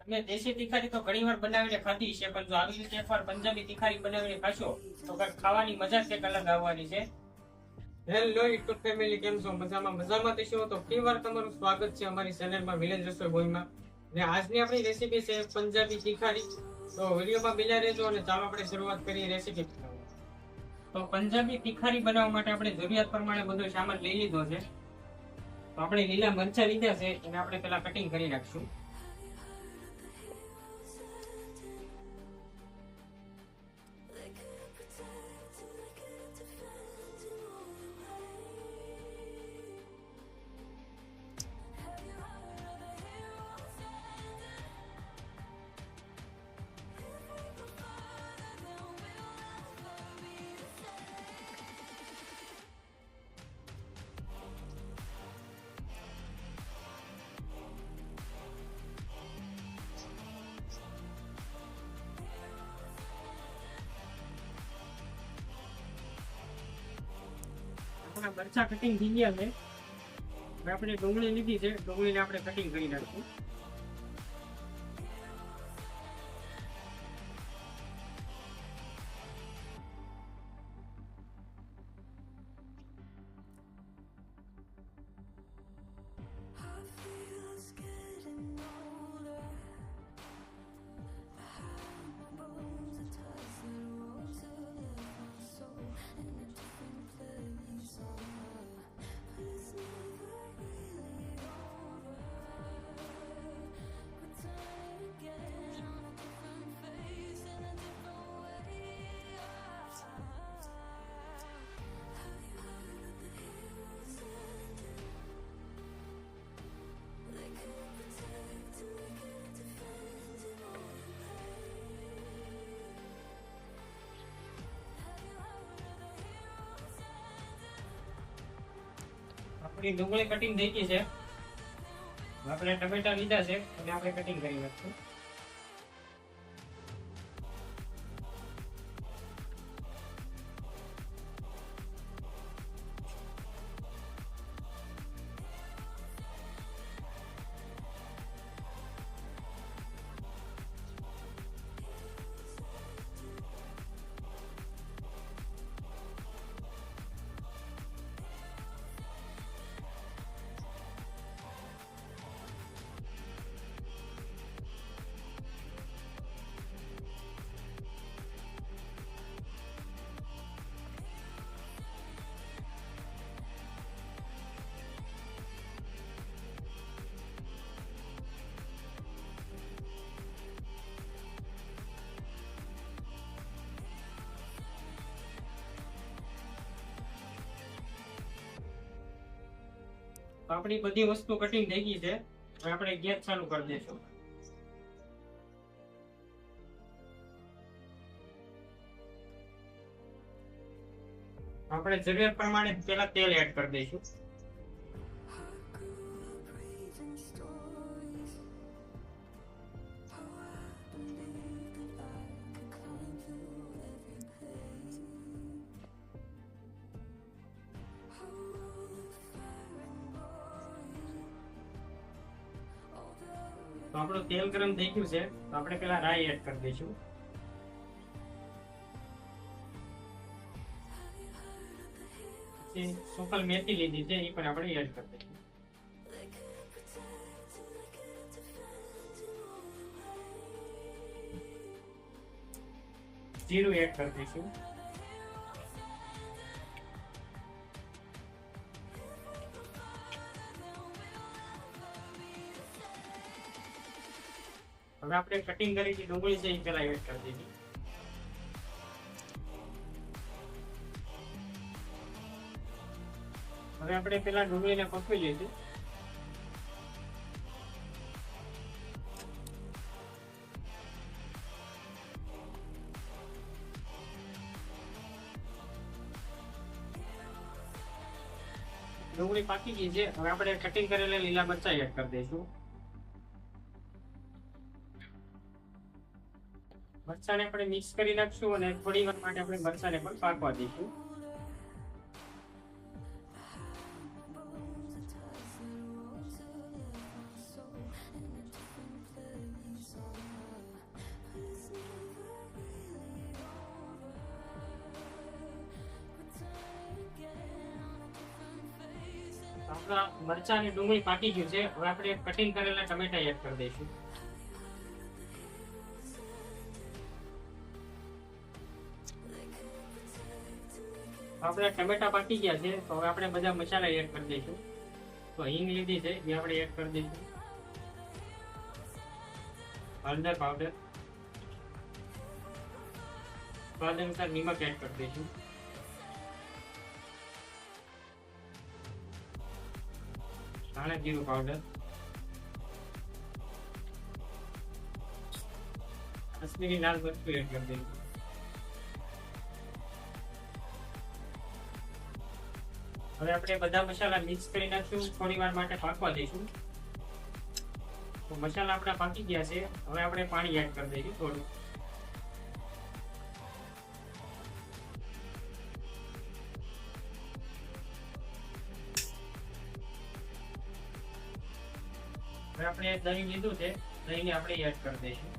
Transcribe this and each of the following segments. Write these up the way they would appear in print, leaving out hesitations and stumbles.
તમે દેશી તીખારી તો ઘણી વાર બનાવીને ખાધી છે, પણ જો આવી રીતે એકવાર પંજાબી તીખારી બનાવીને ખાશો તો કંઈક ખાવાની મજા જ કંઈક અલગ આવવાની છે. હેલો યુટ્યુબ ફેમિલી, કેમ છો? મજામાં થશો તો ફરી વાર તમારું સ્વાગત છે અમારી ચેનલમાં વિલેજ રસોઈ બોયમાં. ને આજની આપણી રેસીપી છે પંજાબી તીખારી. તો વિડીયોમાં બિના રહેજો અને ચાલો આપણે શરૂઆત કરીએ રેસીપી. તો પંજાબી તીખારી બનાવવા માટે આપણે જરૂરિયાત પ્રમાણે બધો સામાન લઈ લીધો છે. તો આપણે લીલા મરચા લીધા છે એને આપણે પેલા કટિંગ કરી નાખશું. મરચા કટિંગ થઈ ગયા છે. આપણે ડુંગળી લીધી છે, ડુંગળીને આપણે કટિંગ કરી નાખશું. આપણી ડુંગળી કટિંગ થઈ ગઈ છે. આપણે ટમેટા લીધા છે અને આપણે કટિંગ કરી નાખશું. આપણી બધી વસ્તુ કટિંગ થઈ ગઈ છે. હવે આપણે ગેસ ચાલુ કરી દઈશું. આપણે જરૂરિયાત પ્રમાણે પેલા તેલ એડ કરી દઈશું. તો આપણું તેલ ગરમ થઈ ગયું છે, તો આપણે પેલા રાઈ એડ કરી દઈશું. પછી સુકલ મેથી લીધી છે, એ પણ આપણે એડ કરી દઈશું. જીરું એડ કરી દઈશું. હવે આપણે કટિંગ કરેલી ડુંગળી છે એ પેલા એડ કરી દીધી. હવે આપણે પેલા ડુંગળીને પકવી લીધી. ડુંગળી પાકી ગઈ છે. હવે આપણે કટિંગ કરેલા લીલા મરચા એડ કરી દઈશું. મરચાને આપણે મિક્સ કરી નાખશું અને થોડી વાર માટે આપણે મરચાને પણ પાકવા દઈશું. આપણા મરચાં અને ડુંગળી પાકી ગયું છે. હવે આપણે કટિંગ કરેલા ટમેટા એડ કરી દઈશું. આપણે ટમેટા પાકી ગયા છે તો હવે આપણે બધા મસાલા એડ કરી દઈશું. તો હિંગ લીધી છે એ આપણે એડ કરી દઈશું. હળદર પાવડર, સ્વાદ અનુસાર નમક એડ કરી દઈશું. ધાણા જીરું પાવડર, કાશ્મીરી લાલ મરચું એડ કરી દઈશું. હવે આપણે બધા મસાલા મિક્સ કરી નાખશું, થોડી વાર માટે પાકવા દઈશું. તો મસાલા આપણા પાકી ગયા છે. હવે આપણે પાણી એડ કરી દઈશું થોડું. હવે આપણે દહીં લીધું છે, દહીંને આપણે એડ કરી દઈશું.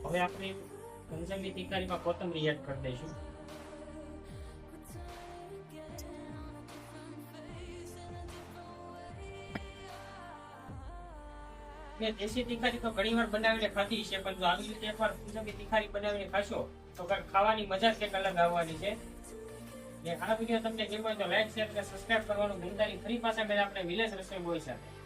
હવે આપણે પંજાબી તિકારીમાં કોથમરી એડ કરી દઈશું. મેં દેશી તિખારી તો ઘણી વાર બનાવીને ખાધી છે, પણ જો આવી રીતે એકવાર પંજાબી તિખારી બનાવીને ખાશો તો ખાવાની મજા જ કંઈક અલગ આવવાની છે. આ વિડીયો તમને ગમ્યો તો લાઈક, શેર અને સબસ્ક્રાઇબ કરવાનું ભૂલતા નહીં. ફરી પાછા આપણે વિલેજ રસોઈ બોય સાથે